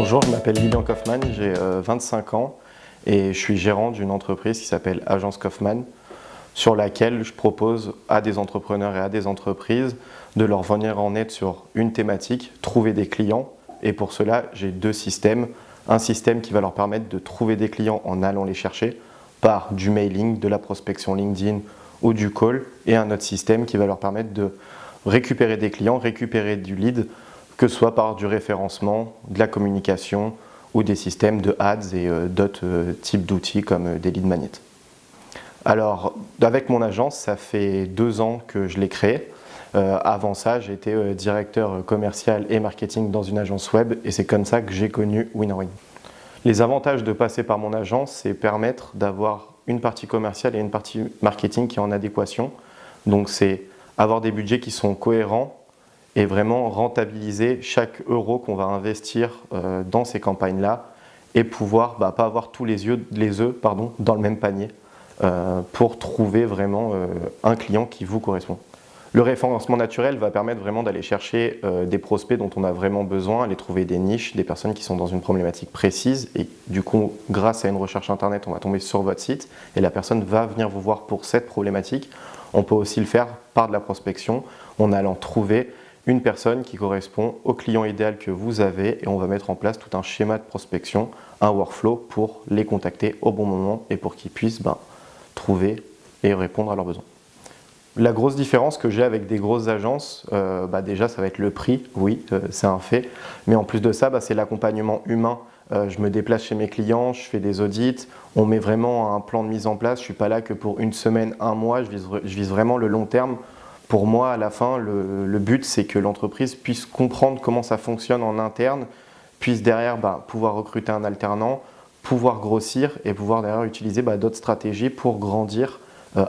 Bonjour, je m'appelle Lilian Kaufmann, j'ai 25 ans et je suis gérant d'une entreprise qui s'appelle Agence Kaufmann, sur laquelle je propose à des entrepreneurs et à des entreprises de leur venir en aide sur une thématique, trouver des clients. Et pour cela, j'ai deux systèmes. Un système qui va leur permettre de trouver des clients en allant les chercher par du mailing, de la prospection LinkedIn ou du call, et un autre système qui va leur permettre de récupérer des clients, récupérer du lead, que ce soit par du référencement, de la communication ou des systèmes de ads et d'autres types d'outils comme des lead magnets. Alors, avec mon agence, ça fait 2 ans que je l'ai créée. Avant ça, j'étais directeur commercial et marketing dans une agence web et c'est comme ça que j'ai connu WinnerWin. Les avantages de passer par mon agence, c'est permettre d'avoir une partie commerciale et une partie marketing qui est en adéquation. Donc, c'est avoir des budgets qui sont cohérents et vraiment rentabiliser chaque euro qu'on va investir dans ces campagnes-là et pouvoir pas avoir tous les œufs dans le même panier pour trouver vraiment un client qui vous correspond. Le référencement naturel va permettre vraiment d'aller chercher des prospects dont on a vraiment besoin, aller trouver des niches, des personnes qui sont dans une problématique précise et du coup, grâce à une recherche internet, on va tomber sur votre site et la personne va venir vous voir pour cette problématique. On peut aussi le faire par de la prospection en allant trouver une personne qui correspond au client idéal que vous avez et on va mettre en place tout un schéma de prospection, un workflow pour les contacter au bon moment et pour qu'ils puissent trouver et répondre à leurs besoins. La grosse différence que j'ai avec des grosses agences, déjà ça va être le prix, oui, c'est un fait, mais en plus de ça, c'est l'accompagnement humain. Je me déplace chez mes clients, je fais des audits, on met vraiment un plan de mise en place, je ne suis pas là que pour une semaine, un mois, je vise vraiment le long terme. Pour moi, à la fin, le but, c'est que l'entreprise puisse comprendre comment ça fonctionne en interne, puisse derrière pouvoir recruter un alternant, pouvoir grossir et pouvoir derrière utiliser d'autres stratégies pour grandir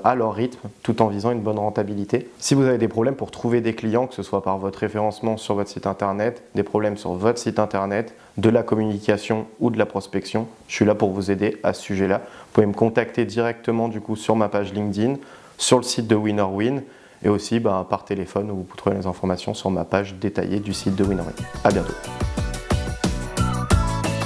à leur rythme, tout en visant une bonne rentabilité. Si vous avez des problèmes pour trouver des clients, que ce soit par votre référencement sur votre site internet, des problèmes sur votre site internet, de la communication ou de la prospection, je suis là pour vous aider à ce sujet-là. Vous pouvez me contacter directement du coup sur ma page LinkedIn, sur le site de WinnerWin, et aussi par téléphone où vous trouvez les informations sur ma page détaillée du site de WinnerWin. À bientôt.